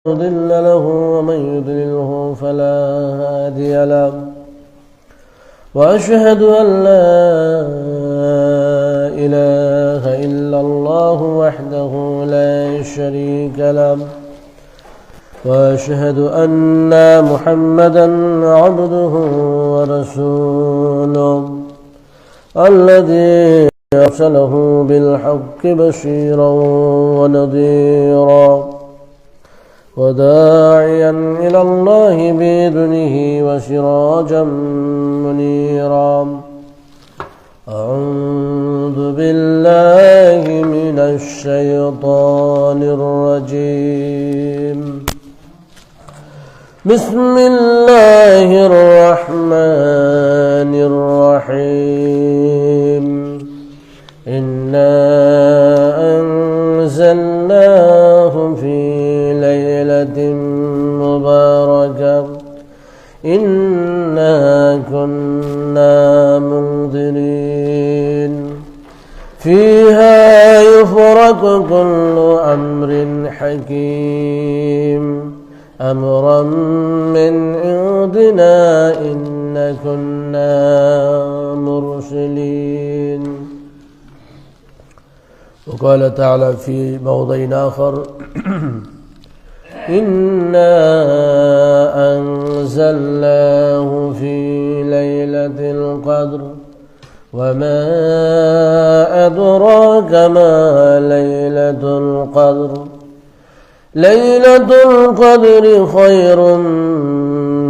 مضل له ومن يضلله فلا هادي له وأشهد أن لا إله إلا الله وحده لا شريك له وأشهد أن محمدا عبده ورسوله الذي أرسله بالحق بشيرا ونذيرا وداعيا إلى الله بإذنه وسراجا منيرا أعوذ بالله من الشيطان الرجيم بسم الله الرحمن الرحيم إنا أنزلناه في ليلة مباركة إنا كنا منذرين فيها يفرق كل أمر حكيم أمرا من عندنا إنا كنا مرسلين. وقال تعالى في موضع آخر إنا أنزلناه في ليلة القدر وما أدراك ما ليلة القدر ليلة القدر خير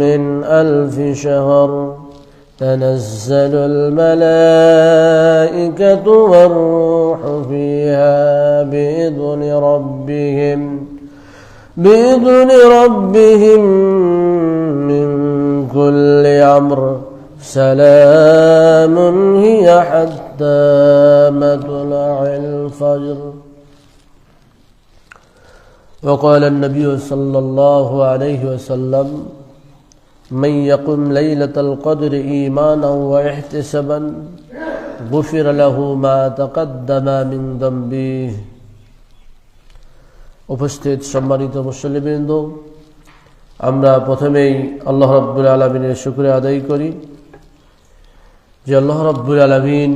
من 1000 شهر تنزل الملائكة والروح فيها بإذن ربهم من كل أمر سلام هي حتى مطلع الفجر. وقال النبي صلى الله عليه وسلم من يقم ليلة القدر إيمانا واحتسابا غفر له ما تقدم من ذنبه. উপস্থিত সম্মানিত মুসল্লিবৃন্দ, আমরা প্রথমেই আল্লাহ রাব্বুল আলামিনের শুকরিয়া আদায় করি যে আল্লাহ রাব্বুল আলামিন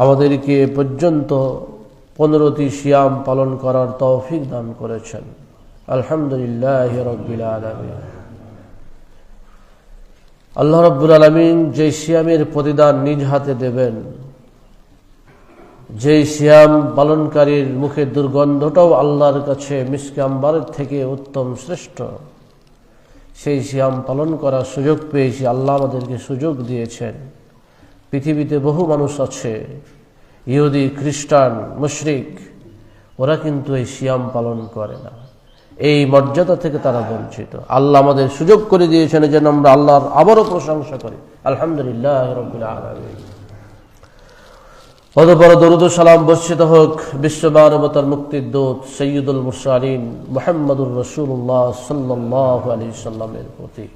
আমাদেরকে পর্যন্ত 15টি সিয়াম পালন করার তৌফিক দান করেছেন। আলহামদুলিল্লাহি রাব্বিল আলামিন। আল্লাহ রাব্বুল আলামিন যে সিয়ামের প্রতিদান নিজ হাতে দেবেন, যে সিয়াম পালনকারীর মুখে দুর্গন্ধটাও আল্লাহর কাছে মিসকে আম্বারের থেকে উত্তম শ্রেষ্ঠ, সেই সিয়াম পালন করার সুযোগ পেয়েছি। আল্লাহ আমাদেরকে সুযোগ দিয়েছেন। পৃথিবীতে বহু মানুষ আছে, ইহুদি, খ্রিস্টান, মুশরিক, ওরা কিন্তু এই সিয়াম পালন করে না। এই মর্যাদা থেকে তারা বঞ্চিত। আল্লাহ আমাদের সুযোগ করে দিয়েছেন যেন আমরা আল্লাহর আবারও প্রশংসা করি। আলহামদুলিল্লাহ রাব্বিল আলামিন। অতঃপর দরুদ ও সালাম বর্ষিত হোক বিশ্ব মানবতার মুক্তির দূত সৈয়দুল মুরসালিন মুহাম্মদুর রাসূলুল্লাহ সাল্লাল্লাহু আলাইহি সাল্লামের প্রতি,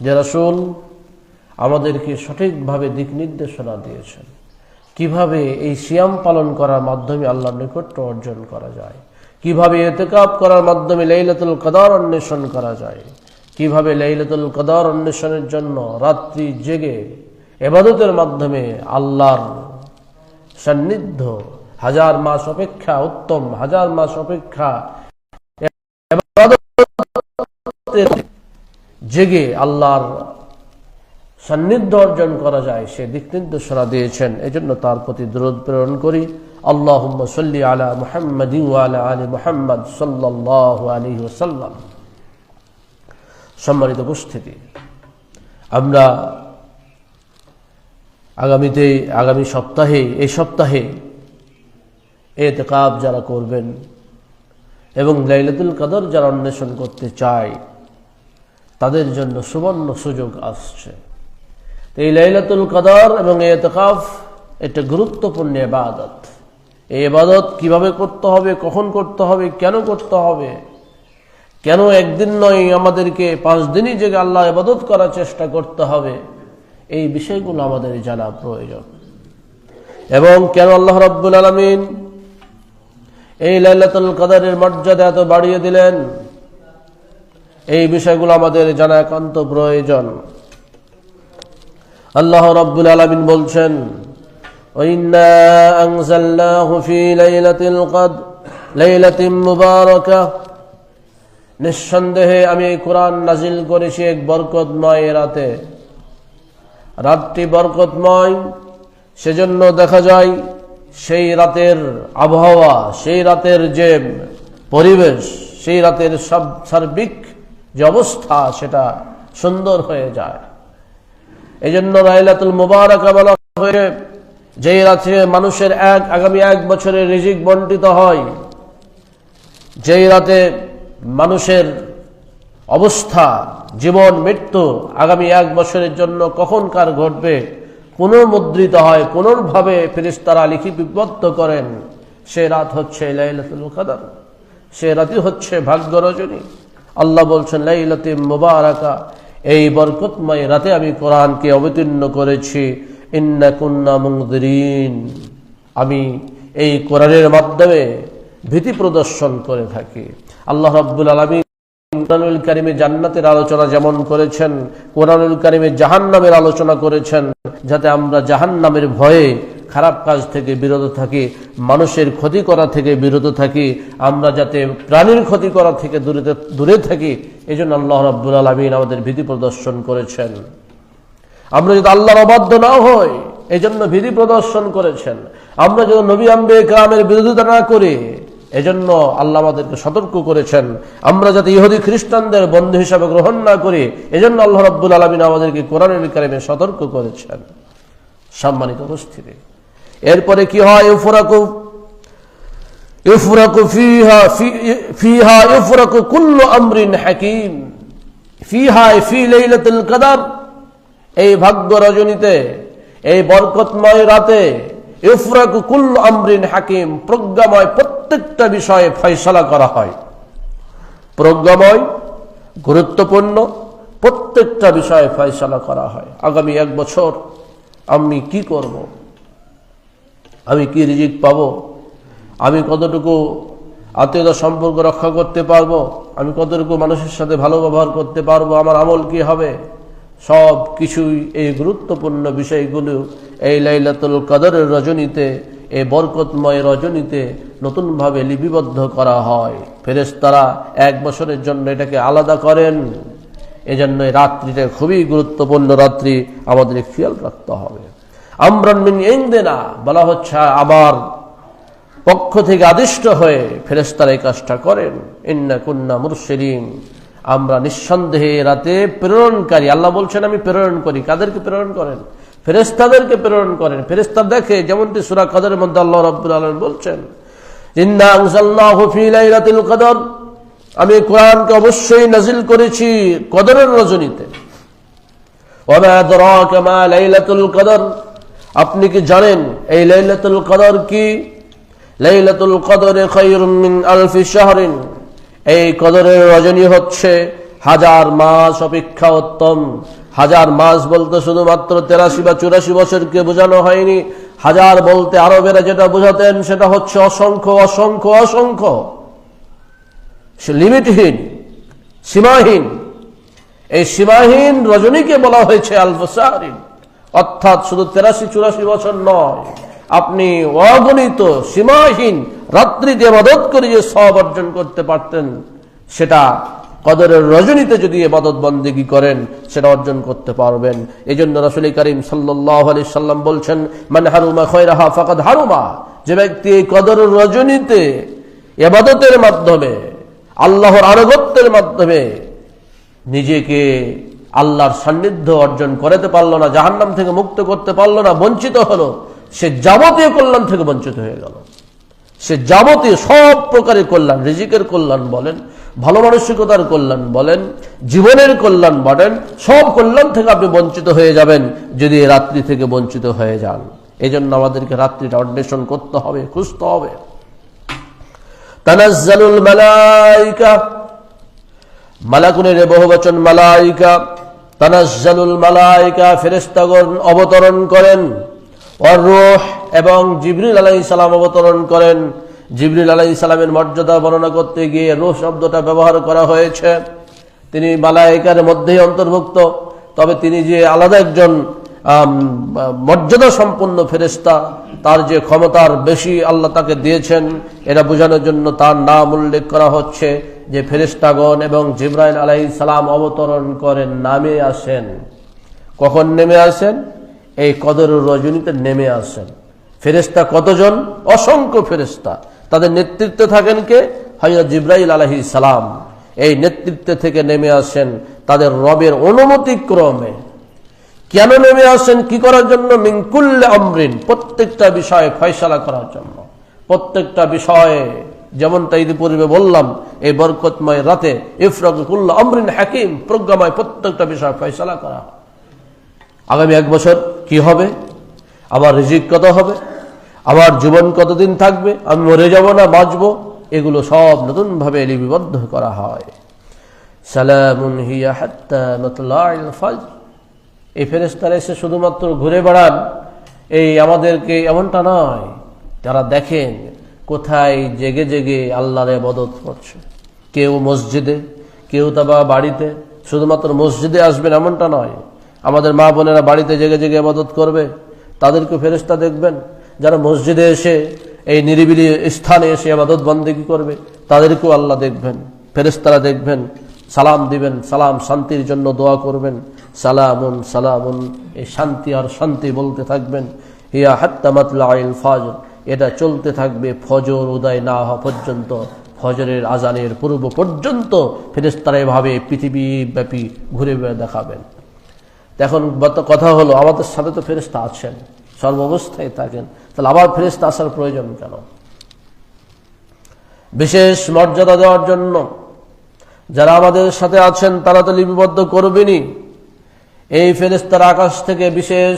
যে রাসূল আমাদেরকে সঠিকভাবে দিক নির্দেশনা দিয়েছেন কিভাবে এই সিয়াম পালন করার মাধ্যমে আল্লাহর নৈকট্য অর্জন করা যায়, কিভাবে ইতিকাফ করার মাধ্যমে লাইলাতুল কদর অন্বেষণ করা যায়, কিভাবে লাইলাতুল কদর অন্বেষণের জন্য রাত্রি জেগে ইবাদতের মাধ্যমে আল্লাহর সান্নিধ্য 1000 মাস অপেক্ষা উত্তম, 1000 মাস অপেক্ষা জেগে আল্লাহর সান্নিধ্য অর্জন করা যায়, সে দিক নির্দেশনা দিয়েছেন। এজন্য তার প্রতি দরুদ প্রেরণ করি। আল্লাহুম্মা সাল্লি আলা মুহাম্মাদিন ওয়া আলা আলি মুহাম্মাদ সাল্লাল্লাহু আলাইহি ওয়াসাল্লাম। সম্মানিত উপস্থিতি, আমরা আগামী সপ্তাহে এই সপ্তাহে ইতিকাফ যারা করবেন এবং লাইলাতুল কদর যারা অন্বেষণ করতে চায় তাদের জন্য সুবর্ণ সুযোগ আসছে। এই লাইলাতুল কদর এবং ইতিকাফ একটা গুরুত্বপূর্ণ ইবাদত। এই ইবাদত কিভাবে করতে হবে, কখন করতে হবে, কেন করতে হবে, কেন একদিন নয় আমাদেরকে 5 দিনই জেগে আল্লাহ ইবাদত করার চেষ্টা করতে হবে, এই বিষয়গুলো আমাদের জানা প্রয়োজন। এবং কেন আল্লাহ রাব্বুল আলামিন এই লাইলাতুল কদরের মর্যাদা এত বাড়িয়ে দিলেন, এই বিষয়গুলো আমাদের জানা একান্ত প্রয়োজন। আল্লাহ রাব্বুল আলামিন বলছেন, ওয়াইন্না আনজালনাহু ফি লাইলাতিল কদর লাইলাতিন মুবারাকাহ, নিঃসন্দেহে আমি এই কোরআন নাজিল করেছি এক বরকতময় রাতে। রাতটি বরকতময়, সেজন্য দেখা যায় সেই রাতের আবহাওয়া, সেই রাতের যে পরিবেশ, সেই রাতের সার্বিক যে অবস্থা সেটা সুন্দর হয়ে যায়। এই জন্য লাইলাতুল মুবারাকা বলা হয়েছে, যেই রাতে মানুষের আগামী 1 বছরের রিজিক বন্টিত হয়, যেই রাতে মানুষের অবস্থা, জীবন মৃত্যু আগামী 1 বছরের জন্য কখন কার ঘটবে পুনর্মুদ্রিত হয়, পুনর্ভাবে ফেরেশতারা লিপিবদ্ধ করেন। সে রাত হচ্ছে লাইলাতুল কদর, সে রাতই হচ্ছে ভাগ্য রজনী। আল্লাহ বলছেন লাইলাতুল মুবারাকা, এই বরকতময় রাতে আমি কোরআনকে অবতীর্ণ করেছি। ইন্না কুন্না মুনজিরিন, আমি এই কোরআনের মাধ্যমে ভীতি প্রদর্শন করে থাকি। আল্লাহ রাব্বুল আলামিন কোরআনুল কারীমে জান্নাতের আলোচনা যেমন করেছেন, কোরআনুল কারীমে জাহান্নামের আলোচনা করেছেন, যাতে আমরা জাহান্নামের ভয়ে খারাপ কাজ থেকে বিরত থাকি, মানুষের ক্ষতি করা থেকে বিরত থাকি, আমরা যাতে প্রাণীর ক্ষতি করা থেকে দূরে থাকি। এই জন্য আল্লাহ রাব্বুল আলামিন আমাদের ভীতি প্রদর্শন করেছেন। আমরা যদি আল্লাহর অবাধ্য না হই, এই জন্য ভীতি প্রদর্শন করেছেন। আমরা যদি নবী আম্বিয়া কিরামের বিরোধিতা না করি, এজন্য আল্লাহ আমাদেরকে সতর্ক করেছেন। আমরা যাতে ইহুদি খ্রিস্টানদের বন্ধু হিসাবে গ্রহণ না করি, এজন্য আল্লাহ রাব্বুল আলামিন আমাদেরকে কোরআনুল কারীমে সতর্ক করেছেন। সম্মানিত উপস্থিতি, এরপরে কি হয়? ইফরাকু ফিহা ইফরাকু কুল্লু আমরিন হাকিম, ফিহা ফি লাইলাতুল কদর, এই ভাগ্য রজনীতে, এই বরকতময় রাতে ইফরাকু কুল্লু আমরিন হাকিম, প্রজ্ঞাময় প্রত্যেকটা বিষয়ে ফয়সালা করা হয়। প্রজ্ঞাময়, গুরুত্বপূর্ণ প্রত্যেকটা বিষয়ে ফয়সালা করা হয়। আগামী 1 বছর আমি কি করব, আমি কি রিজিক পাবো, আমি কতটুকু আত্মীয়তা সম্পর্ক রক্ষা করতে পারবো, আমি কতটুকু মানুষের সাথে ভালো ব্যবহার করতে পারবো, আমার আমল কি হবে, সব কিছুই এই গুরুত্বপূর্ণ বিষয়গুলো এই লাইলাতুল কদরের রজনীতে, এই বরকতময় রজনীতে নতুনভাবে লিপিবদ্ধ করা হয়। ফেরেশতারা 1 বছরের জন্য এটাকে আলাদা করেন। এজন্য এই রাত্রিটা খুবই গুরুত্বপূর্ণ রাত্রি, আমাদের খেয়াল রাখতে হবে। আমরান মিন ইনদিনা, বলা হচ্ছে আমার পক্ষ থেকে আদিষ্ট হয়ে ফেরেশতারা এই কাজটা করেন। ইন্না কুন্না মুরসিলিন, আমরা নিঃসন্দেহে রাতে প্রেরণকারী। আল্লাহ বলছেন আমি প্রেরণ করি। কাদেরকে প্রেরণ করেন? ফেরেশতাদেরকে প্রেরণ করেন। ফেরেশতা দেখে, যেমনটি সূরা কদরের মধ্যে আল্লাহ রাব্বুল আলামিন বলছেন, ইন্না আনজালনাহু ফি লাইলাতিল কদর, আমি কোরআনকে অবশ্যই নাজিল করেছি কদরের রজনীতে। ওয়া মা আদরাকা মা লাইলাতুল কদর, আপনি কি জানেন এই লাইলাতুল কদর কি? লাইলাতুল কদরে খায়রুম মিন আলফি শাহরিন, এই কদরের রজনী হচ্ছে 1000 মাস অপেক্ষা উত্তম। 1000 মাস বলতে শুধুমাত্র 83 বা 84 বছরকে বোঝানো হয়নি। 1000 বলতে আরবেরা যেটা বোঝাতেন সেটা হচ্ছে অসংখ্য অসংখ্য অসংখ্য, লিমিটহীন, সীমাহীন। এই সীমাহীন রজনীকে বলা হয়েছে আলফ শাহরিন, অর্থাৎ শুধু 83-84 বছর নয়, আপনি অগণিত সীমাহীন রাত্রিতে ইবাদত করে যে সওয়াব অর্জন করতে পারতেন, সেটা কদরের রজনীতে যদি ইবাদত বন্দেগী করেন সেটা অর্জন করতে পারবেন। এজন্য রাসূল করিম সাল্লাল্লাহু আলাইহি সাল্লাম বলছেন, মান হারুমা খায়রাহা ফাকাদ হারুমা, যে ব্যক্তি এই কদরের রজনীতে ইবাদতের মাধ্যমে, আল্লাহর আনুগত্যের মাধ্যমে নিজেকে আল্লাহর সান্নিধ্য অর্জন করতে পারলো না, জাহান্নাম থেকে মুক্ত করতে পারলো না, বঞ্চিত হলো, সে যাবতীয় কল্যাণ থেকে বঞ্চিত হয়ে গেল। সে যাবতীয় সব প্রকারের কল্যাণ, রিজিকের কল্যাণ বলেন, ভালো মানসিকতার কল্যাণ বলেন, জীবনের কল্যাণ বলেন, সব কল্যাণ থেকে আপনি বঞ্চিত হয়ে যাবেন যদি এই রাত্রি থেকে বঞ্চিত হয়ে যান। এই জন্য আমাদেরকে রাত্রিটা অন্বেষণ করতে হবে, খুঁজতে হবে। তানাজ্জালুল মালাইকা, মালাকুনের বহুবচন মালাইকা, তানাজ্জালুল মালাইকা, ফেরেশতাগণ অবতরণ করেন। আর রূহ, এবং জিবরিল আলাইহিস সালাম অবতরণ করেন। জিবরিল আলাইহিস সালামের মর্যাদা বর্ণনা করতে গিয়ে রূহ শব্দটা ব্যবহার করা হয়েছে। তিনি মালায়েকার মধ্যেই অন্তর্ভুক্ত, তবে তিনি যে আলাদা একজন মর্যাদা সম্পন্ন ফেরেশতা, তার যে ক্ষমতার বেশি আল্লাহ তাকে দিয়েছেন, এটা বোঝানোর জন্য তার নাম উল্লেখ করা হচ্ছে যে ফেরেশতাগণ এবং জিবরাইল আলাইহিস সালাম অবতরণ করেন, নামে আসেন। কখন নেমে আসেন? এই কদরের রজনীতে নেমে আসেন। ফেরেশতা কতজন? অসংখ্য ফেরেশতা। তাদের নেতৃত্বে থাকেন কে? হযরত জিবরাইল আলাইহিস সালাম। এই নেতৃত্বে থেকে নেমে আসেন তাদের রবের অনুমতি ক্রমে। কেন নেমে আসেন? কি করার জন্য? মিন কুল্লি আমরিন, প্রত্যেকটা বিষয়ে ফয়সালা করার জন্য। প্রত্যেকটা বিষয়ে, যেমনটা ইতিপূর্বে বললাম, এই বরকতময় রাতে ইফরাকু কুল্লু আমরিন হাকিম, প্রজ্ঞাময় প্রত্যেকটা বিষয় ফয়সালা করা। আগামী 1 বছর কি হবে, আমার রিজিক কত হবে, আমার জীবন কতদিন থাকবে, আমি মরে যাব না বাঁচবো, এগুলো সব নতুন ভাবে লিপিবদ্ধ করা হয়। সালামুন হিয়া হাত্তা মাতলাইল ফজর। এই ফেরেশতারা এসে শুধুমাত্র ঘুরে বেড়ান, এই আমাদেরকে, এমনটা নয়। তারা দেখেন কোথায় জেগে জেগে আল্লাহর ইবাদত করছে। কেউ মসজিদে, কেউ বা বাড়িতে। শুধুমাত্র মসজিদে আসবেন এমনটা নয়, আমাদের মা বোনেরা বাড়িতে জেগে জেগে ইবাদত করবে, তাদেরকে ফেরেশতা দেখবেন। যারা মসজিদে এসে, এই নিরিবিলি স্থানে এসে ইবাদত বন্দেগী করবে, তাদেরকেও আল্লাহ দেখবেন, ফেরেশতারা দেখবেন। সালাম দিবেন, সালাম শান্তির জন্য দোয়া করবেন। সালামুন সালামুন, এই শান্তি আর শান্তি বলতে থাকবেন। হিয়া হাত্তা মাতলাইল ফজর, এটা চলতে থাকবে ফজর উদয় না হওয়া পর্যন্ত, ফজরের আজানের পূর্ব পর্যন্ত ফেরেশতারা এভাবে পৃথিবী ব্যাপী ঘুরে বেড়ে দেখাবেন। এখন কথা হলো, আমাদের সাথে তো ফেরেশতা আছেন, সর্বাবস্থায় থাকেন, তাহলে আবার ফেরেশতা আসার প্রয়োজন কেন? বিশেষ মর্যাদা দেওয়ার জন্য। যারা আমাদের সাথে আছেন তারা তো লিপিবদ্ধ করবেনই। এই ফেরেশতারা আকাশ থেকে বিশেষ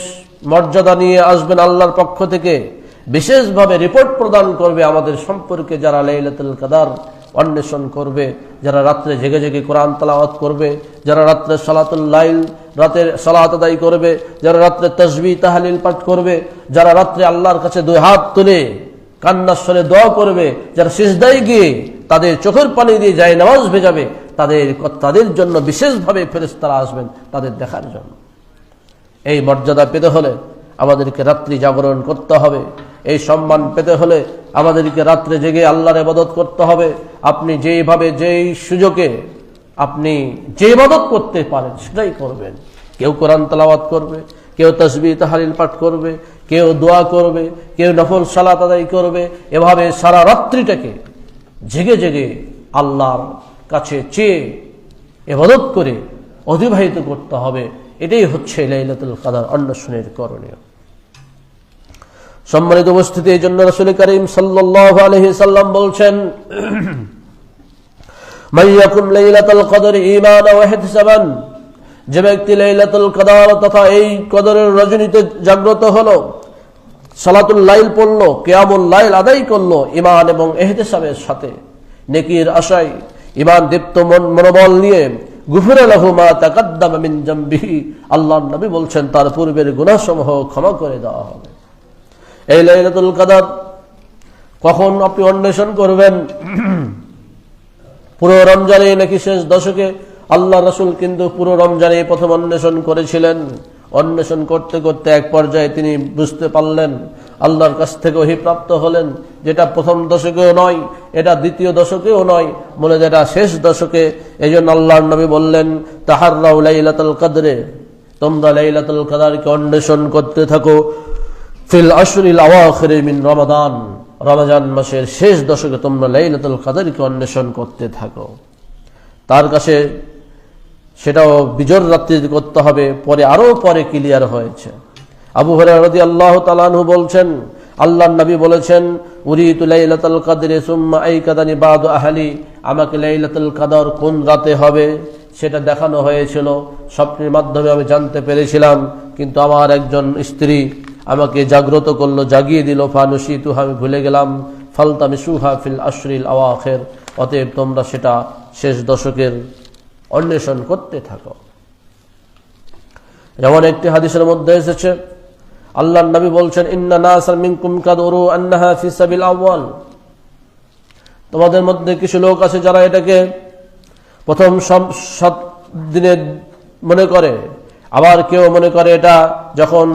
মর্যাদা নিয়ে আসবেন আল্লাহর পক্ষ থেকে, বিশেষভাবে রিপোর্ট প্রদান করবে আমাদের সম্পর্কে। যারা লাইলাতুল কদর অন্বেষণ করবে, যারা রাত্রে জেগে জেগে কোরআন তেলাওয়াত করবে, যারা রাত্রে সালাতুল লাইল, রাতের সালাত আদায় করবে, যারা রাত্রে তাসবিহ তাহলিল পাঠ করবে, যারা রাত্রে আল্লাহর কাছে 2 হাত তুলে কান্নার স্বরে দোয়া করবে, যারা সিজদায় গিয়ে তাদের চোখের পানি দিয়ে যায় নামাজ ভেজাবে, তাদের জন্য বিশেষভাবে ফেরেশতারা আসবেন তাদের দেখার জন্য। এই মর্যাদা পেতে হলে আমাদেরকে রাত্রি জাগরণ করতে হবে। এই সম্মান পেতে হলে আমাদেরকে রাত্রে জেগে আল্লাহর ইবাদত করতে হবে। আপনি যেইভাবে, যেই সুযোগে আপনি যে ইবাদত করতে পারেন সেটাই করবেন। কেউ কোরআন তেলাওয়াত করবে, কেউ তাসবিহ তাহলিল পাঠ করবে, কেউ দোয়া করবে, কেউ নফল সালাত আদায় করবে। এভাবে সারা রাত্রিটাকে জেগে জেগে আল্লাহর কাছে চেয়ে ইবাদত করে অতিবাহিত করতে হবে। এটাই হচ্ছে লাইলাতুল কদর অন্বেষণের করণীয়। সম্মানিত উপস্থিতি, এই জন্য রাসূল করিম সাল্লাল্লাহু আলাইহি সাল্লাম বলছেন, মাইয়াকুম লাইলাতুল কদর ঈমানান ওয়া ইহতিসাবান, যে ব্যক্তি লাইলাতুল কদর তথা এই কদরের রজনীতে জাগ্রত হলো, সালাতুল লাইল পড়লো, কিয়ামুল লাইল আদায় করলো ঈমান এবং ইহতিসাবের সাথে, নেকির আশায়, ঈমান দীপ্ত মনোবল নিয়ে, গুফিরা লাহু মা তাকাদ্দামা মিন জামবিহি, আল্লাহর নবী বলছেন তার পূর্বের গুনাহসমূহ ক্ষমা করে দেওয়া হবে। এই লাইলাতুল কদর কখন আপনি অন্বেষণ করবেন? পুরো রমজানে নাকি শেষ দশকে? আল্লাহ রাসূল কিন্তু পুরো রমজানে প্রথম অন্বেষণ করেছিলেন। অন্বেষণ করতে করতে এক পর্যায়ে তিনি বুঝতে পারলেন, আল্লাহর কাছ থেকে ওহী প্রাপ্ত হলেন, যেটা প্রথম দশকেও নয়, এটা দ্বিতীয় দশকেও নয়, বলে যেটা শেষ দশকে। এই জন্য আল্লাহর নবী বললেন, তাহাররাউ লাইলাতুল কদরে, তোমরা লাইলাতুল কদরকে অন্বেষণ করতে থাকো, ফিল আশরিল আওয়াখির মিন রমাদান, রমজান মাসের শেষ দশকে তোমরা লাইলাতুল কদরকে অন্বেষণ করতে থাকো। তার কাছে সেটাও বিজোড় রাত্রি করতে হবে, পরে আরো পরে ক্লিয়ার হয়েছে। আবু হুরায়রা রাদিয়াল্লাহু তাআলা আনহু বলছেন, আল্লাহর নবী বলেছেন, উরিতু লাইলাতুল কদরে সুম্মা আইকাদানি বাদু আহলি, আমাকে লাইলাতুল কদর কোন রাতে হবে সেটা দেখানো হয়েছিল, স্বপ্নের মাধ্যমে আমি জানতে পেরেছিলাম, কিন্তু আমার একজন স্ত্রী আমাকে জাগ্রত করলো, জাগিয়ে দিল, ফানুসিতু, আমি ভুলে গেলাম, ফালতামিসুহা ফিল আশরিল আওয়াখির, অতএব তোমরা সেটা শেষ দশকের অন্বেষণ করতে থাকো। যেমন একটি হাদিসের মধ্যে এসেছে, আল্লাহর নবী বলছেন, ইন্না নাসান মিনকুম কাদ উরু আন্নাহা ফি সাবিল আউয়াল, তোমাদের মধ্যে কিছু লোক আছে যারা এটাকে প্রথম 7 দিনে মনে করে, আবার কেউ মনে করে এটা যখন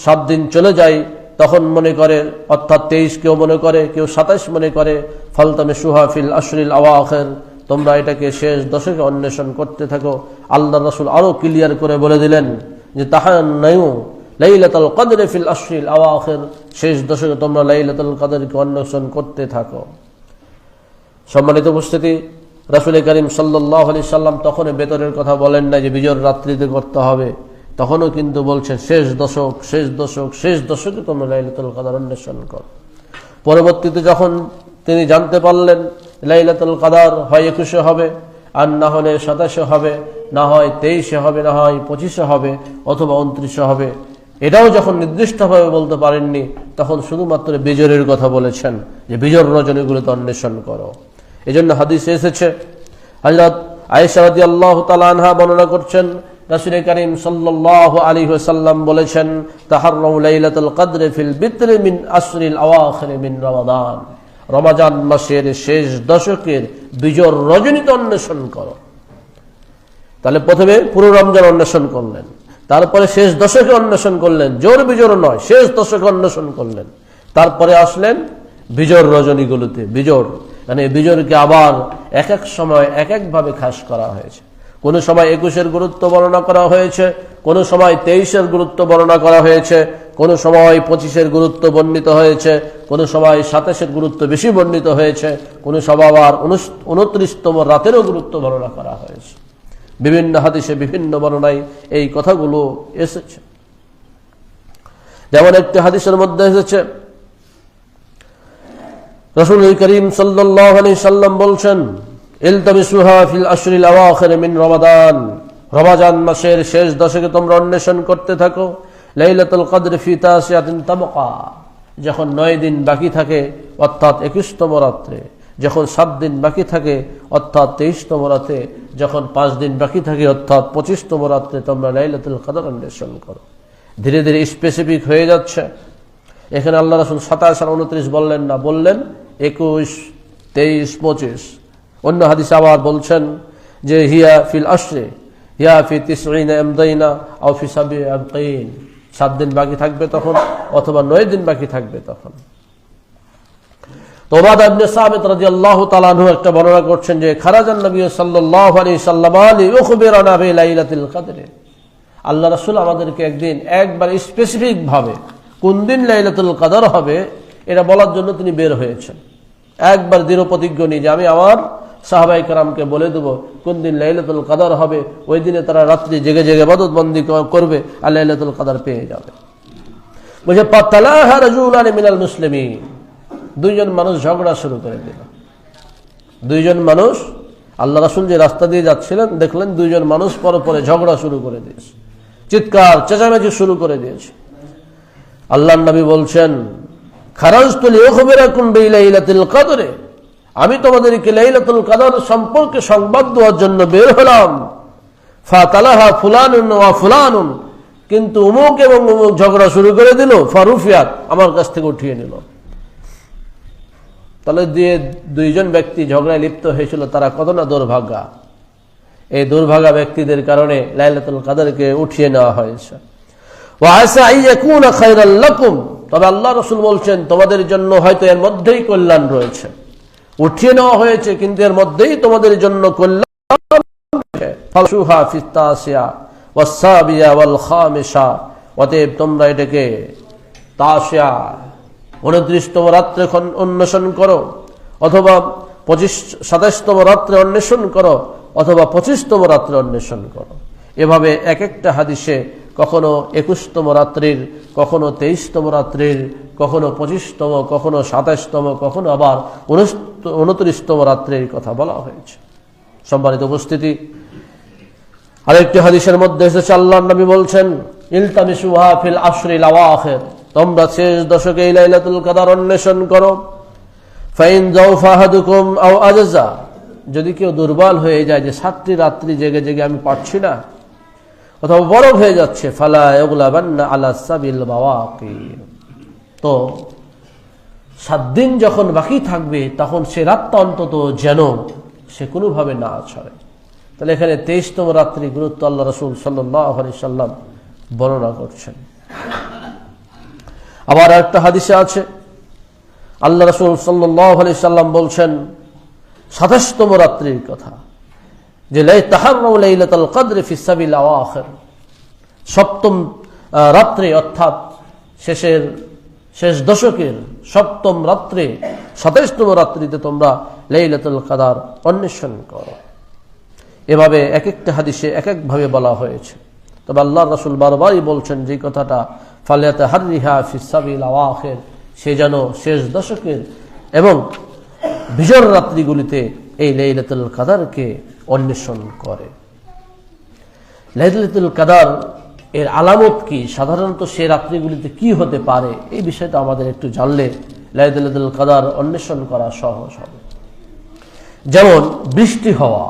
7 দিন চলে যায় তখন মনে করে, অর্থাৎ 23 কেউ মনে করে, কেউ 27 মনে করে। ফালতামিসুহা ফিল আশরিল আওয়াখির, তোমরা এটাকে শেষ দশকে অন্বেষণ করতে থাকো। আল্লাহর রাসূল আরো ক্লিয়ার করে বলে দিলেন যে তাহান্নায়ু লাইলাতুল কদর ফিল আশরিল আওয়াখির, শেষ দশকে তোমরা লাইলাতুল কদরকে অন্বেষণ করতে থাকো। সম্মানিত উপস্থিতি, রাসূল করিম সাল্লাল্লাহু আলাইহি সাল্লাম তখন বেতনের কথা বলেন না যে বিজয়ের রাত্রিতে করতে হবে, তখনও কিন্তু বলছেন শেষ দশকে তোমরা লাইলাতুল কদর অন্বেষণ করো। পরবর্তীতে যখন তিনি জানতে পারলেন লাইলাতুল কদর হয় 21 হবে, আর না হলে 27 হবে, না হয় 23 হবে, না হয় 25 হবে, অথবা 29 হবে, এটাও যখন নির্দিষ্টভাবে বলতে পারেননি, তখন শুধুমাত্র বিজয়ের কথা বলেছেন যে বিজয়ের রজনীগুলোতে অন্বেষণ করো। এজন্য হাদিসে এসেছে, হযরত আয়েশা রাদিয়াল্লাহু তাআলা আনহা বর্ণনা করছেন, রাসূল করিম সাল্লাল্লাহু আলাইহি ওয়াসাল্লাম বলেছেন, তাহাররু লাইলাতুল কদর ফিল বিত্র মিন আশরিল আওয়াখির মিন রমাদান, রমজান মাসের শেষ দশকের বিজয়ের রজনীতে অন্বেষণ করো। তাহলে প্রথমে পুরো রমজান অন্বেষণ করলেন, তারপরে শেষ দশকে অন্বেষণ করলেন, জোর বিজয় নয়, শেষ দশকে অন্বেষণ করলেন, তারপরে আসলেন বিজয়ের রজনীগুলোতে। বিজয় মানে বিজয়কে আবার এক এক সময় এক একভাবে খাস করা হয়েছে। কোন সময় 21-এর গুরুত্ব বর্ণনা করা হয়েছে, কোন সময় 23-এর গুরুত্ব বর্ণনা করা হয়েছে, কোন সময় 25-এর গুরুত্ব বর্ণিত হয়েছে, কোন সময় 27-এর গুরুত্ব বেশি বর্ণিত হয়েছে, কোন সময় আবার 29তম রাতেরও গুরুত্ব বর্ণনা করা হয়েছে। বিভিন্ন হাদিসে বিভিন্ন বর্ণনায় এই কথাগুলো এসেছে। যেমন একটি হাদিসের মধ্যে এসেছে, রাসূল করিম সাল্লাল্লাহু আলাইহি সাল্লাম বলছেন, ইলতামিসুহা ফিল আশরিল আওয়াখির মিন রমাদান, রমজান মাসের শেষ দশকে তোমরা অন্বেষণ করতে থাকো। লাইলাতুল কদর ফি তাসিয়াতিন তাবকা, যখন 9 দিন বাকি থাকে অর্থাৎ 21তম রাতে, যখন 7 দিন বাকি থাকে অর্থাৎ 23তম রাতে, যখন 5 দিন বাকি থাকে অর্থাৎ 25তম রাতে তোমরা লাইলাতুল কদর অন্বেষণ করো। ধীরে ধীরে স্পেসিফিক হয়ে যাচ্ছে। এখানে আল্লাহ রাসূল 27 আর 29 বললেন না, বললেন 21, 23, 25। অন্য হাদিসে আবার বলছেন যে হিয়া ফিল আশরি, হিয়া ফি 90 আমদাইনা আও ফি 70 আমকাইন, 7 দিন বাকি থাকবে তখন, অথবা 9 দিন বাকি থাকবে তখন। তো উবাদা ইবনে সামিত রাদিয়াল্লাহু তাআলা আনহু একটা বর্ণনা করছেন যে খারাজান নবী সাল্লাল্লাহু আলাইহি সাল্লাম ইউখবিরুনা বি লাইলাতুল কদর, আল্লাহ রাসূল আমাদেরকে একদিন একবার স্পেসিফিক ভাবে কোন দিন লাইলাতুল কদর হবে এটা বলার জন্য তিনি বের হয়েছেন। একবার দৃঢ় প্রতিজ্ঞ নিয়ে যে আমি আমার সাহাবায়ে কেরামকে বলে দেব কোন দিন লাইলাতুল কদর হবে, ওই দিনে তারা রাত্রি জেগে জেগে ইবাদত বন্দি করবে আর লাইলাতুল কদর পেয়ে যাবে। বলে পাতালাহা রাজুলান মিনাল মুসলিমিন, দুইজন মানুষ ঝগড়া শুরু করে দিল। দুইজন মানুষ, আল্লাহ রাসূল যে রাস্তা দিয়ে যাচ্ছিলেন দেখলেন দুইজন মানুষ পরপরে ঝগড়া শুরু করে দিয়েছে, চিৎকার চেঁচামেচি শুরু করে দিয়েছে। আল্লাহর নবী বলছেন, খারাজতু লিউখবিরাকুম বিলাইলাতিল কদর, আমি তোমাদেরকে লাইলাতুল কদর সম্পর্কে সংবাদ দেওয়ার জন্য বের হলাম। ফাতালাহা ফুলানুন ওয়া ফুলানুন, কিন্তু অমুক এবং অমুক ঝগড়া শুরু করে দিল। ফারুফিয়াত, আমার কাছ থেকে উঠিয়ে নিল। তাহলে যে দুইজন ব্যক্তি ঝগড়ায় লিপ্ত হয়েছিল তারা কত না দুর্ভাগা। এই দুর্ভাগা ব্যক্তিদের কারণে লাইলাতুল কদরকে উঠিয়ে নেওয়া হয়েছে। ওয়া আসা আইয়াকুনা খায়রাল লাকুম, তবে আল্লাহ রাসূল বলছেন তোমাদের জন্য হয়তো এর মধ্যেই কল্যাণ রয়েছে। উঠিয়ে নেওয়া হয়েছে কিন্তু এর মধ্যেই তোমাদের জন্য কল্যাণ রয়েছে। ফালসুহা ফিত তাসিয়া ওয়াস সাবিয়া ওয়াল খামিসা, অতএব তোমরা এটাকে তাসিয়া 29তম রাত্রে অন্বেষণ করো, অথবা 27তম রাত্রে অন্বেষণ করো, অথবা 25তম রাত্রে অন্বেষণ করো। এভাবে এক একটা হাদিসে কখনো 21তম রাত্রির, কখনো 23তম রাত্রির, কখনো 25তম, কখনো 27তম, কখনো আবার 29তম রাত্রির কথা বলা হয়েছে। সম্মানিত উপস্থিতি, আরেকটি হাদিসের মধ্যে এসেছে আল্লাহর নবী বলছেন, ইলতামিসুহা ফিল আশরিল আওয়াখির, তোমরা শেষ দশকে লাইলাতুল কদর অন্বেষণ করো। ফাইন যাওফা আহাদুকুম আও আজাজা, যদি কেউ দুর্বল হয়ে যায় যে 7টি রাত্রি জেগে জেগে আমি পারছি না, অথবা বরফ হয়ে যাচ্ছে, ফালা ইগলাবান্না আলা সাবিল বাওয়াকি, তো 7 দিন যখন বাকি থাকবে তখন সে রাতটা অন্তত যেন সে কোনোভাবে না ছাড়ে। তাহলে এখানে 23তম রাত্রি গুরুত্ব আল্লাহ রাসূল সাল্লাল্লাহু আলাইহি সাল্লাম বর্ণনা করছেন। আবার একটা হাদিসে আছে আল্লাহ রাসূল সাল্লাল্লাহু আলাইহি সাল্লাম বলছেন 27তম রাত্রির কথা, যে লা তাহাররু লাইলাতুল কদর ফি সাবিল আওয়াখির, সপ্তম রাত্রি অর্থাৎ শেষ দশকের সপ্তম রাত্রে 27তম রাত্রিতে তোমরা লাইলাতুল কদর অন্বেষণ করো। এভাবে এক একটা হাদিসে এক এক ভাবে বলা হয়েছে। তবে আল্লাহর রাসূল বারবারই বলছেন যে কথাটা, ফালিয়াতাহাররিহা ফিস সাবিল আওয়াখির, সে যেন শেষ দশকের এবং বিজর রাত্রিগুলিতে এই লাইলাতুল কদরকে অন্বেষণ করে। লাইলাতুল কদর এর আলামত কি, সাধারণত সে রাত্রিগুলিতে কি হতে পারে, এই বিষয়টা আমাদের একটু জানলে লাইলাতুল কদর অন্বেষণ করা সহজ হবে। যেমন বৃষ্টি হওয়া,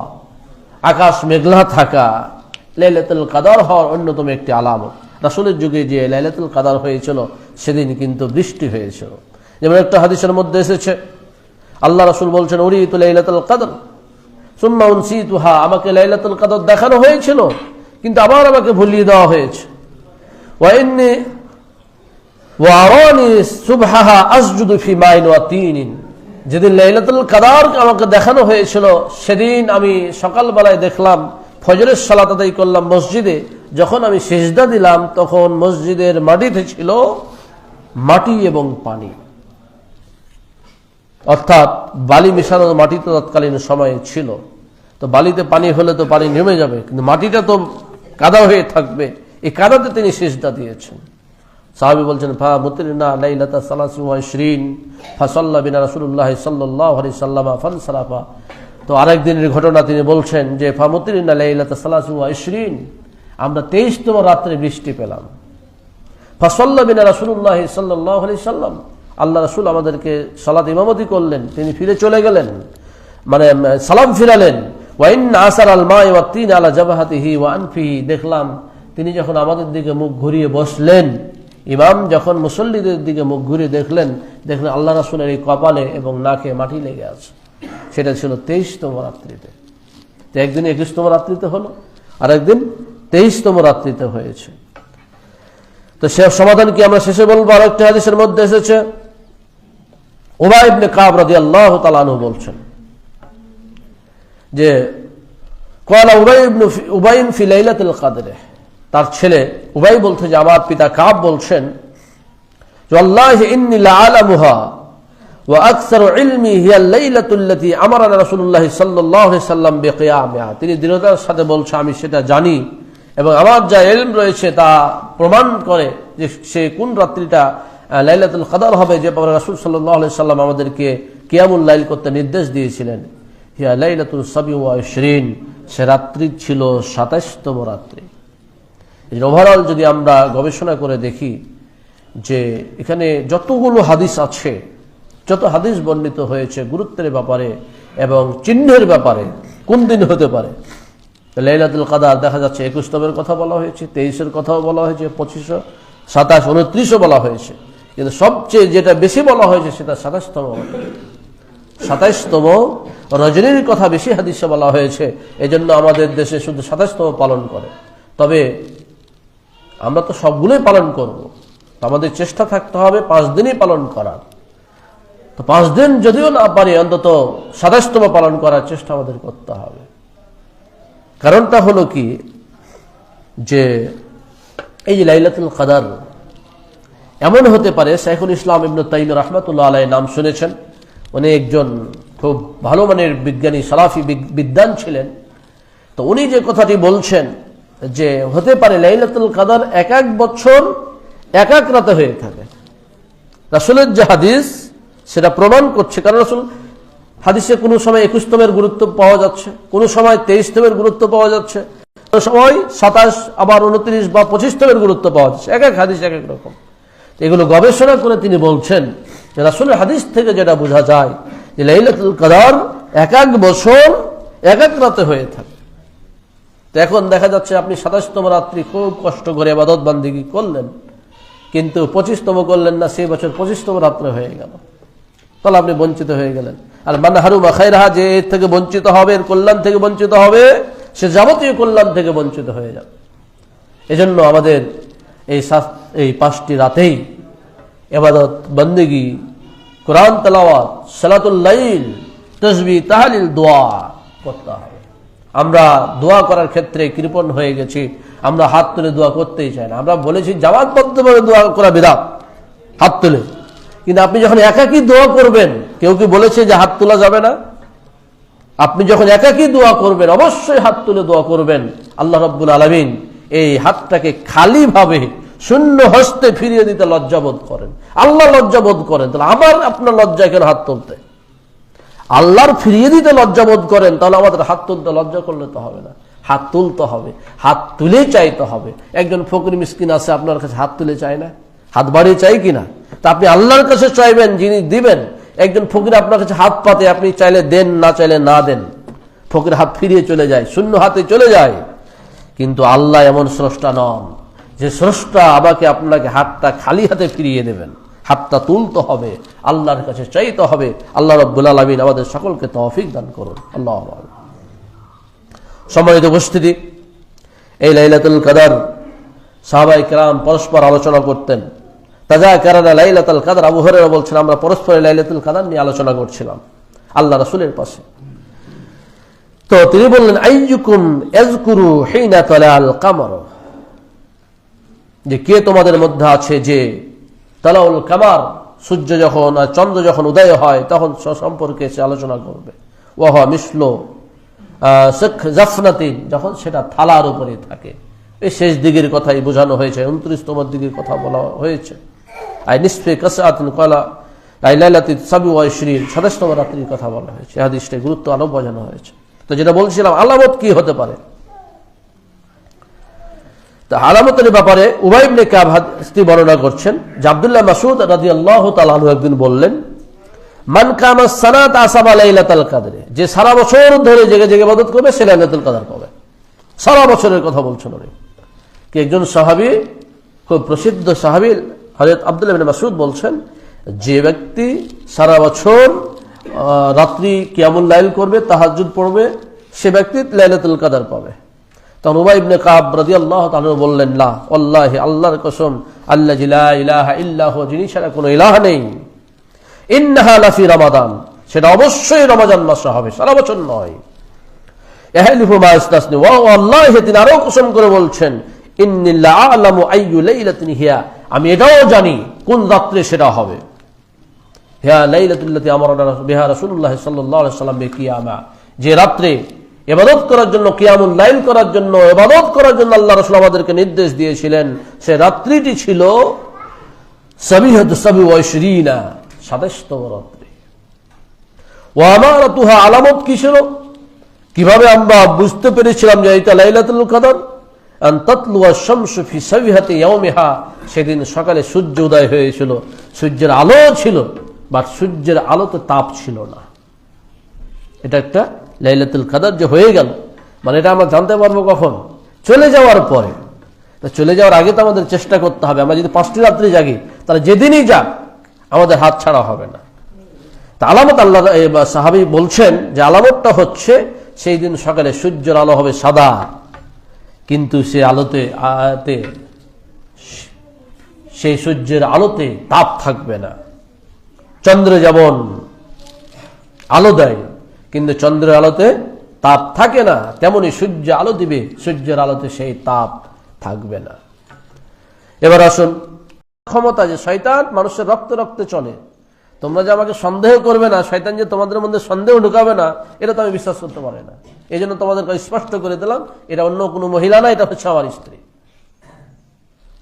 আকাশ মেঘলা থাকা লাইলাতুল কদর হওয়ার অন্যতম একটি আলামত। রাসূলের যুগে যে লাইলাতুল কদর হয়েছিল সেদিন কিন্তু বৃষ্টি হয়েছিল। যেমন একটা হাদিসের মধ্যে এসেছে আল্লাহ রাসূল বলছেন, উরিতু লাইলাতুল কদর সুম্মা উনসিতুহা, আমাকে লাইলাতুল কদর দেখানো হয়েছিল কিন্তু আবার আমাকে ভুলিয়ে দেওয়া হয়েছে। ওয়া ইন্নী ওয়া আরানি সুবহাহা আসজুদু ফি মাইন ওয়া তিনিন, যেদিন লাইলাতুল কদর আমাকে দেখানো হয়েছিল সেদিন আমি সকালবেলায় দেখলাম ফজরের সালাত আদায় করলাম মসজিদে, যখন আমি সিজদা দিলাম তখন মসজিদের মাটিতে ছিল মাটি এবং পানি, অর্থাৎ বালি মেশানো মাটি তো তৎকালীন সময়ে ছিল। তো বালিতে পানি হলে তো পানি নেমে যাবে, কিন্তু মাটিটা তো কাদা হয়ে থাকবে, এই কাদাতে তিনি সিজদা দিয়েছেন। সাহাবী বলছেন, ফা মুতিরনা লাইলাতা 23 ফাসাল্লা বিনা রাসূলুল্লাহ সাল্লাল্লাহু আলাইহি সাল্লাম ফানসারাফা। তো আরেক দিনের ঘটনা তিনি বলছেন যে ফা মুতিরনা লাইলাতা 23, আমরা 23তম রাত্রে বৃষ্টি পেলাম। ফাসাল্লা বিনা রাসূলুল্লাহ সাল্লাল্লাহু আলাইহি সাল্লাম, আল্লাহ রাসূল আমাদেরকে সালাত ইমামতি করলেন, তিনি ফিরে চলে গেলেন, মানে সালাম ফিরালেন। ওয়া ইন্না আসারাল মা'i ওয়া তিন আলা জাবহাতিহি ওয়া আনফিহি, দেখলাম তিনি যখন আমাদের দিকে মুখ ঘুরিয়ে বসলেন, ইমাম যখন মুসল্লিদের দিকে মুখ ঘুরিয়ে দেখলেন আল্লাহ রাসূলের এই কপালে এবং নাকে মাটি লেগে আছে। সেটা ছিল 23তম রাত্রিতে। তো একদিন 21তম রাত্রিতে হলো, আর একদিন 23তম রাত্রিতে হয়েছে। তো সে সমাধান কি আমরা শেষে বলবো। আর একটা হাদিসের মধ্যে এসেছে উবাই ইবনে কাব রাদিয়াল্লাহু তাআলা আনহু বলছেন যে ক্বালা উবাই ফি লাইলাতুল কদর, তার ছেলে উবাই বলতে যে আমার পিতা কাব বলছেন যে আল্লাহি ইন্নী লাআলামুহা ওয়া আকসারু ইলমি হিয়া লাইলাতুল্লাতী আমারানা রাসূলুল্লাহ সাল্লাল্লাহু আলাইহি সাল্লাম বিকিয়ামিহা, তিনি দৃঢ়তার সাথে বলছে আমি সেটা জানি এবং আমার যা ইলম রয়েছে তা প্রমাণ করে যে সে কোন রাত্রিটা লাইলাতুল কদর হবে, যে রাসূল সাল্লাল্লাহু আলাইহি সাল্লাম আমাদেরকে কিয়ামুল লাইল করতে নির্দেশ দিয়েছিলেন। হিয়া লাইলাতুল 27, সে রাত্রি ছিল 27তম রাত্রি। ওভারঅল যদি আমরা গবেষণা করে দেখি যে এখানে যতগুলো হাদিস আছে, যত হাদিস বর্ণিত হয়েছে গুরুত্বের ব্যাপারে এবং চিহ্নের ব্যাপারে, কোন দিন হতে পারে, লাইলাতুল কদর দেখা যাচ্ছে 21তমের কথা বলা হয়েছে, 23-এর কথাও বলা হয়েছে, 25, 27, 29ও বলা হয়েছে, কিন্তু সবচেয়ে যেটা বেশি বলা হয়েছে সেটা 27তম রজনীর কথা বেশি হাদিসে বলা হয়েছে। এজন্য আমাদের দেশে শুধু 27তম পালন করে। তবে আমরা তো সবগুলোই পালন করব, আমাদের চেষ্টা থাকতে হবে 5 দিনই পালন করার। তো 5 দিন যদিও না পারি, অন্তত 27তম পালন করার চেষ্টা আমাদের করতে হবে। কারণটা হলো কি, যে এই যে লাইলাতুল কদর এমন হতে পারে, শাইখুল ইসলাম ইবনে তাইমিয়া রাহমাতুল্লাহ আলাইহি নাম শুনেছেন, উনি একজন খুব ভালো মানের বিজ্ঞানী, সালাফি বিদ্বান ছিলেন। তো উনি যে কথাটি বলছেন যে হতে পারে লাইলাতুল কদর এক এক বছর এক এক রাতে হয়ে থাকে। রাসূলের যে হাদিস সেটা প্রমাণ করছে, কারণ রাসূল হাদিসে কোনো সময় 21তমের গুরুত্ব পাওয়া যাচ্ছে, কোনো সময় 23তমের গুরুত্ব পাওয়া যাচ্ছে, কোনো সময় 27, আবার 29 বা 25তমের গুরুত্ব পাওয়া যাচ্ছে। এক এক হাদিস এক এক রকম। এগুলো গবেষণা করে তিনি বলছেন যে রাসূলের হাদিস থেকে যেটা বোঝা যায় যে লাইলাতুল কদর এক এক বছর এক এক রাতে হয়ে থাকে। তো এখন দেখা যাচ্ছে আপনি 27তম রাত্রি খুব কষ্ট করে ইবাদত বান্দিগি করলেন, কিন্তু 25তম করলেন না, সেই বছর 25তম রাত্রে হয়ে গেল, তাহলে আপনি বঞ্চিত হয়ে গেলেন। আর মান হারুমা খায়রাহা, যে এর থেকে বঞ্চিত হবে, এর কল্যাণ থেকে বঞ্চিত হবে, সে যাবতীয় কল্যাণ থেকে বঞ্চিত হয়ে যাবে। এজন্য আমাদের এই 5টি রাতেই ইবাদত, বন্দেগী, কোরআন তেলাওয়াত, সালাতুল লাইল, তাসবিহ, তাহলিল, দোয়া করতে হবে। আমরা দোয়া করার ক্ষেত্রে কৃপণ হয়ে গেছি, আমরা হাত তুলে দোয়া করতেই চাই না। আমরা বলেছি জামাতবদ্ধভাবে দোয়া করা বিদআত, হাত তুলে। কিন্তু আপনি যখন একাকী দোয়া করবেন, কেউ কি বলেছে যে হাত তোলা যাবে না? আপনি যখন একাকী দোয়া করবেন অবশ্যই হাত তুলে দোয়া করবেন। আল্লাহ রাব্বুল আলামিন এই হাতটাকে খালিভাবে শূন্য হস্তে ফিরিয়ে দিতে লজ্জাবোধ করেন। আল্লাহ লজ্জাবোধ করেন, তাহলে আমার আপনার লজ্জায় কেন হাত তুলতে? আল্লাহর ফিরিয়ে দিতে লজ্জাবোধ করেন, তাহলে আমাদের হাত তুলতে লজ্জা করলে তো হবে না, হাত তুলতে হবে, হাত তুলে চাইতে হবে। একজন ফকির মিসকিন আছে আপনার কাছে, হাত তুলে চায় না, হাত বাড়িয়ে চাই কিনা? তা আপনি আল্লাহর কাছে চাইবেন, যিনি দিবেন। একজন ফকির আপনার কাছে হাত পাতে, আপনি চাইলে দেন, না চাইলে না দেন, ফকির হাত ফিরিয়ে চলে যায়, শূন্য হাতে চলে যায়। কিন্তু আল্লাহ এমন স্রষ্টা নন যে স্রষ্টা আমাকে আপনাকে হাতটা খালি হাতে ফিরিয়ে দেবেন। হাতটা তুলতে হবে, আল্লাহর কাছে চাইতে হবে। আল্লাহ রাব্বুল আলামিন আমাদের সকলকে তৌফিক দান করুন। আল্লাহু আকবার। সম্মানিত উপস্থিতি, এই লাইলাতুল কদর সাহাবায়ে কেরাম পরস্পর আলোচনা করতেন। তাযাকারানা লাইলাতুল কদর, আবু হুরায়রা বলছেন আমরা পরস্পর লাইলাতুল কদর নিয়ে আলোচনা করছিলাম আল্লাহ রাসূলের পাশে। তো তিনি বললেন, আইয়ুকুম ইয়াযকুরু হিনা তালাল কামার, যে কে তোমাদের মধ্যে আছে যে তালাউল কামার, সূর্য যখন আর চন্দ্র যখন উদয় হয় তখন সম্পর্কে সে আলোচনা করবে। ওয়াহা মিসলো জাফনাতিন, যখন সেটা থালার উপরে থাকে। এই শেষ দিকের কথাই বোঝানো হয়েছে, 29তম দিকের কথা বলা হয়েছে। আই নিসফে কাসাতিন কলা আই লাইলাতি 27, 27তম রাত্রির কথা বলা হয়েছে। হাদিসটার গুরুত্ব আরো বোঝানো হয়েছে। তো যেটা বলছিলাম, আলামত কি হতে পারে? তা আলামতের ব্যাপারে উবাই ইবনে কাব হাদিসটি বর্ণনা করছেন যে আব্দুল্লাহ মাসউদ রাদিয়াল্লাহু তাআলা আনহু একদিন বললেন, মান কামা সানাত আসাবা লাইলাতুল কদর, যে সারা বছর ধরে জেগে জেগে ইবাদত করবে সে লাইলাতুল কদর পাবে। সারা বছরের কথা বলছেন উনি। কি একজন সাহাবী, খুব প্রসিদ্ধ সাহাবী হযরত আব্দুল্লাহ ইবনে মাসউদ বলছেন, যে ব্যক্তি সারা বছর রাত্রি কিয়ামুল লাইল করবে, তাহাজ্জুদ পড়বে, সে ব্যক্তি লাইলাতুল কদর পাবে। তখন উবাই ইবনে কাব রাদিয়াল্লাহু তাআলা বললেন, লা ওয়াল্লাহি, আল্লাহর কসম, আল্লাযী লা ইলাহা ইল্লা হু, যিনি ছাড়া কোনো ইলাহ নেই, ইন্নাহা লাফি রমাদান, সেটা অবশ্যই রমজান মাসে হবে, সারা বছর নয়। ইয়াহলিফু মা ইসতাসনি, ওয়া ওয়াল্লাহি, তিনি আরো কসম করে বলছেন, ইন্নী লা আ'লামু আইয়ু লাইলাতিন হিয়া, আমি এটাও জানি কোন রাত্রে সেটা হবে। হিয়া লাইলাতুল্লাতী আমারানা বিহা রাসূলুল্লাহ সাল্লাল্লাহু আলাইহি ওয়াসাল্লাম বিকিয়ামা, যে রাত্রে ইবাদত করার জন্য, কিয়ামুল লাইল করার জন্য, ইবাদত করার জন্য আল্লাহ রাসূল আমাদেরকে নির্দেশ দিয়েছিলেন, সে রাত্রিটি ছিল 27তম রাত্রি। ওয়া আমারাতুহা, আলামত কি ছিল, কিভাবে আমরা বুঝতে পেরেছিলাম যে এটা লাইলাতুল কদর? আন তাতলুয়া শামসু ফি সাবিহাতি ইয়াউমিহা, সেদিন সকালে সূর্য উদয় হয়েছিল, সূর্যের আলো ছিল, বাট সূর্যের আলোতে তাপ ছিল না। এটা একটা লাইলাতুল কদর যে হয়ে গেল, মানে এটা আমরা জানতে পারবো কখন? চলে যাওয়ার পরে। চলে যাওয়ার আগে তো আমাদের চেষ্টা করতে হবে। আমরা যদি 5টি রাত্রি জাগি, তাহলে যেদিনই যাক আমাদের হাত ছাড়া হবে না। তা আলামত, আল্লাহ সাহাবী বলছেন যে আলামতটা হচ্ছে সেই দিন সকালে সূর্যের আলো হবে সাদা, কিন্তু সে আলোতে সেই সূর্যের আলোতে তাপ থাকবে না। চন্দ্র যেমন আলো দেয় কিন্তু চন্দ্রের আলোতে তাপ থাকে না, তেমনি সূর্য আলো দিবে, সূর্যের আলোতে সেই তাপ থাকবে না। এবার আসুন, ক্ষমতা যে শয়তান মানুষের রক্তে রক্তে চলে, তোমরা যে আমাকে সন্দেহ করবে না, শয়তান যে তোমাদের মধ্যে সন্দেহ ঢুকাবে না, এটা তো আমি বিশ্বাস করতে পারি না। এই জন্য তোমাদেরকে স্পষ্ট করে দিলাম, এটা অন্য কোনো মহিলা না, এটা হচ্ছে আমার স্ত্রী।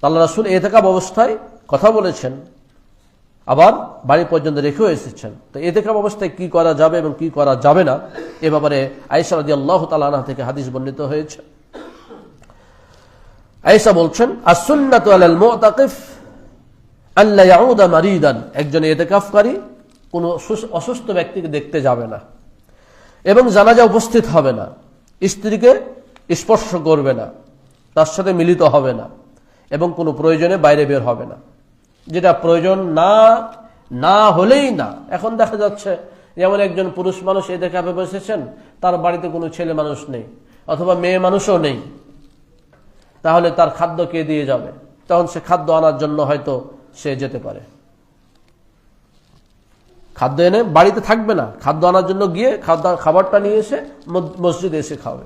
আল্লাহ রাসূল ইতিকাফ অবস্থায় কথা বলেছেন, আবার বাড়ি পর্যন্ত রেখেও এসেছেন। তো ইতিকাফ অবস্থায় কি করা যাবে এবং কি করা যাবে না, এ ব্যাপারে আয়েশা রাদিয়াল্লাহু তাআলা আনহা থেকে হাদিস বর্ণিত হয়েছে। আয়েশা বলছেন, আস-সুন্নাতু আলাল মুতাকিফ আল্লা ইয়াউদা মারিদান, একজন ইতিকাফকারী কোন অসুস্থ ব্যক্তিকে দেখতে যাবে না এবং জানাজা উপস্থিত হবে না, স্ত্রীকে স্পর্শ করবে না, তার সাথে মিলিত হবে না এবং কোনো প্রয়োজনে বাইরে বের হবে না। যেটা প্রয়োজন না হলেই না। এখন দেখা যাচ্ছে যেমন একজন পুরুষ মানুষ ইতিকাফে বসেছেন, তার বাড়িতে কোনো ছেলে মানুষ নেই, অথবা মেয়ে মানুষও নেই, তাহলে তার খাদ্য কে দিয়ে যাবে? তখন সে খাদ্য আনার জন্য হয়তো সে যেতে পারে। খাদ্য এনে বাড়িতে থাকবে না, খাদ্য আনার জন্য গিয়ে খাবারটা নিয়ে এসে মসজিদে এসে খাবে,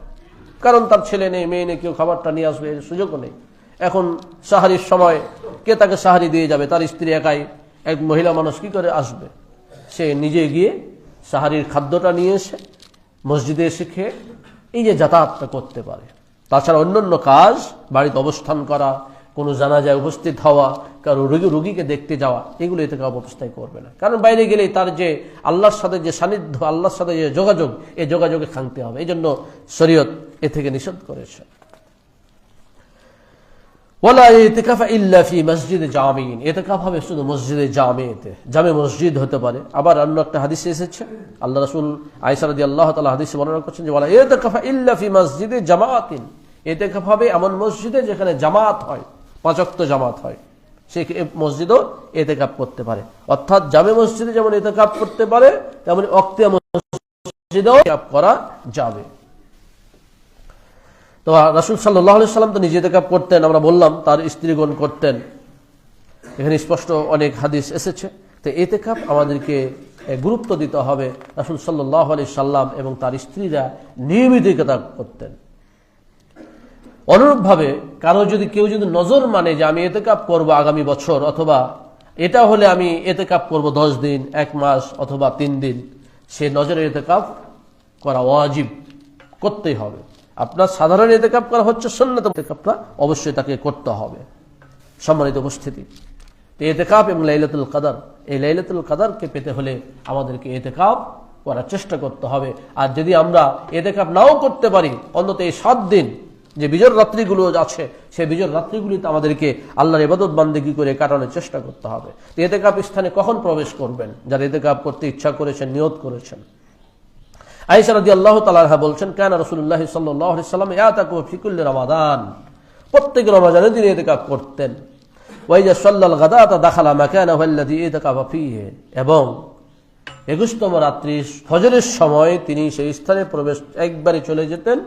কারণ তার ছেলে নেই, মেয়ে নেই, কেউ খাবারটা নিয়ে আসবে এর সুযোগও নেই। এখন সাহারির সময় কে তাকে সাহারি দিয়ে যাবে? তার স্ত্রী একাই, এক মহিলা মানুষ কি করে আসবে? সে নিজে গিয়ে সাহারির খাদ্যটা নিয়ে এসে মসজিদে এসে খেয়ে এই যে যাতায়াতটা করতে পারে। তাছাড়া অন্যান্য কাজ, বাড়িতে অবস্থান করা, কোনো জানাজায় উপস্থিত হওয়া, কারো রোগীকে দেখতে যাওয়া, এগুলো ইতিকাফ অবস্থায় করবে না। কারণ বাইরে গেলেই তার যে আল্লাহর সাথে যে সান্নিধ্য, আল্লাহর সাথে যে যোগাযোগ, এই যোগাযোগে খাংতে হবে। এই জন্য শরীয়ত এ থেকে নিষেধ করেছে। ওয়ালা ইতিকাফা ইল্লা ফি মসজিদে জামিন, ইতিকাফ হবে শুধু মসজিদে জামিতে, জামে মসজিদ হতে পারে। আবার অন্য একটা হাদিসে এসেছে, আল্লাহ রাসূল আয়েশা রাদিয়াল্লাহু তাআলা হাদিসে বর্ণনা করছেন যে ওয়ালা ইতিকাফা ইল্লা ফি মসজিদে জামাতিন, ইতিকাফ হবে এমন মসজিদে যেখানে জামাত হয়, 5 ওয়াক্ত জামাত হয়, সেই মসজিদও ইতিকাফ করতে পারে। অর্থাৎ জামে মসজিদে যেমন ইতিকাফ করতে পারে, তেমনি ওয়াক্তে মসজিদেও ইতিকাফ করা যাবে। তো রাসূল সাল্লাল্লাহু আলাইহি সাল্লাম তো নিজে ইতিকাফ করতেন, আমরা বললাম তার স্ত্রীগণ করতেন, এখানে স্পষ্ট অনেক হাদিস এসেছে। তো ইতিকাফ আমাদেরকে গুরুত্ব দিতে হবে। রাসূল সাল্লাল্লাহু আলাইহি সাল্লাম এবং তার স্ত্রীরা নিয়মিত ইতিকাফ করতেন। অনুরূপভাবে কেউ যদি নজর মানে যে আমি ইতিকাফ করব আগামী বছর, অথবা এটা হলে আমি ইতিকাফ করব 10 দিন, 1 মাস অথবা 3 দিন, সে নজরের ইতিকাফ করা ওয়াজিব, করতেই হবে। আপনার সাধারণ ইতিকাফ করা হচ্ছে সুন্নাত, ইতিকাফটা অবশ্যই তাকে করতে হবে। সম্মানিত উপস্থিতি, ইতিকাফ এবং লাইলাতুল কদর, এই লাইলাতুল কদরকে পেতে হলে আমাদেরকে ইতিকাফ করার চেষ্টা করতে হবে। আর যদি আমরা ইতিকাফ নাও করতে পারি, অন্তত এই 7 দিন যে বিজয় রাত্রিগুলো আছে, সেই বিজয় রাত্রিগুলিতে আমাদেরকে আল্লাহর ইবাদত বান্দেগী করে কাটানোর চেষ্টা করতে হবে। তো ইতিকাফ স্থানে কখন প্রবেশ করবেন? যারা ইতিকাফ করতে ইচ্ছা করেছেন, নিয়ত করেছেন। আয়েশা রাদিয়াল্লাহু তাআলা আনহা বলছেন, কানা রাসূলুল্লাহ সাল্লাল্লাহু আলাইহি সাল্লাম ইয়াতাকু ফি কুল্লি রমাদান, প্রত্যেক রমজানে তিনি ইতিকাফ করতেন। ওয়া ইযা সাল্লাল গাদাতা দাখালা মাকানাহু আল্লাযী ইতাকাফা ফীহি, এবং 21তম রাত্রি ফজরের সময় তিনি সেই স্থানে প্রবেশ, একবারে চলে যেতেন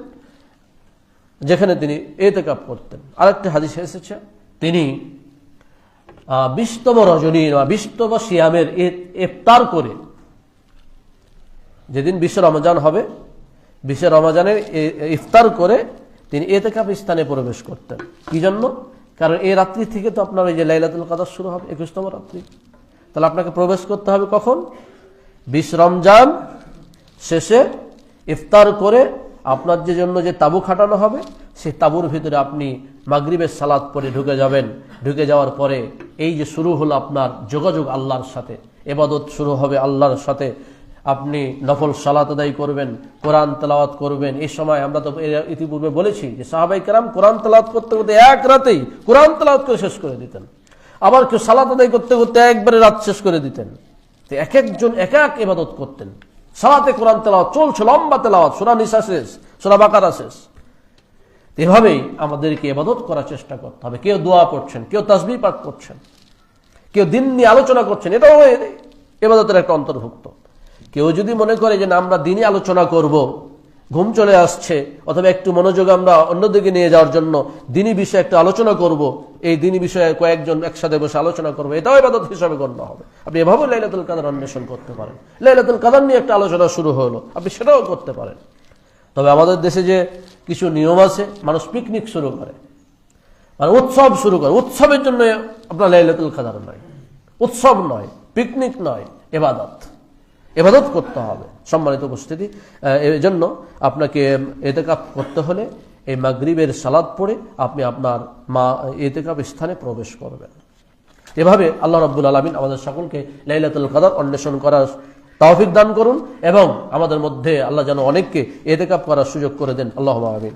যেখানে তিনি ইতিকাফ করতেন। আরেকটা হাদিসে এসেছে, তিনি 20তম রজনী বা 20তম সিয়ামের ইফতার করে, যেদিন 20 রমজান হবে, 20 রমজানের ইফতার করে তিনি ইতিকাফ স্থানে প্রবেশ করতেন। কি জন্য? কারণ এই রাত্রি থেকে তো আপনার এই যে লাইলাতুল কদর শুরু হবে, 21তম রাত্রি। তাহলে আপনাকে প্রবেশ করতে হবে কখন? 20 রমজান শেষে ইফতার করে আপনার যে জন্য যে তাবু খাটানো হবে, সেই তাবুর ভিতরে আপনি মাগরিবের সালাত পড়ে ঢুকে যাবেন। ঢুকে যাওয়ার পরে এই যে শুরু হলো আপনার যোগাযোগ আল্লাহর সাথে, ইবাদত শুরু হবে আল্লাহর সাথে। আপনি নফল সালাত আদায় করবেন, কোরআন তেলাওয়াত করবেন। এই সময় আমরা তো ইতিপূর্বে বলেছি যে সাহাবায়ে কেরাম কোরআন তেলাওয়াত করতে করতে এক রাতেই কোরআন তেলাওয়াত করে শেষ করে দিতেন। আবার কেউ সালাত আদায় করতে করতে একবারে রাত শেষ করে দিতেন। তো এক একজন এক এক ইবাদত করতেন। সালাতে কোরআন তেলাওয়াত চলছে, লম্বা তেলাওয়াত, সূরা নিসা শেষ, সূরা বাকারা শেষ। এভাবেই আমাদেরকে ইবাদত করার চেষ্টা করতে হবে। কেউ দোয়া করছেন, কেউ তাসবিহ পাঠ করছেন, কেউ দিন নিয়ে আলোচনা করছেন, এটাও ইবাদতের একটা অন্তর্ভুক্ত। কেউ যদি মনে করে যে না আমরা দিনই আলোচনা করব, ঘুম চলে আসছে, অথবা একটু মনোযোগ আমরা অন্যদিকে নিয়ে যাওয়ার জন্য দিনী বিষয়ে একটু আলোচনা করব, এই দিনী বিষয়ে কয়েকজন একসাথে বসে আলোচনা করবো, এটাও ইবাদত হিসাবে গণ্য হবে। আপনি এভাবে লাইলাতুল কদর অন্বেষণ করতে পারেন। লাইলাতুল কদর নিয়ে একটা আলোচনা শুরু হলো, আপনি সেটাও করতে পারেন। তবে আমাদের দেশে যে কিছু নিয়ম আছে, মানুষ পিকনিক শুরু করে, মানে উৎসব শুরু করে। উৎসবের জন্য আপনার লাইলাতুল কদর নয়, উৎসব নয়, পিকনিক নয়, ইবাদত করতে হবে। সম্মানিত উপস্থিতি, এই জন্য আপনাকে ইতিকাফ করতে হলে এই মাগরিবের সালাত পড়ে আপনি আপনার ইতিকাফ স্থানে প্রবেশ করবেন। এভাবে আল্লাহ রাব্বুল আলামিন আমাদের সকলকে লাইলাতুল কদর অন্বেষণ করার তৌফিক দান করুন, এবং আমাদের মধ্যে আল্লাহ যেন অনেককে ইতিকাফ করার সুযোগ করে দেন। আল্লাহুম্মা আমিন।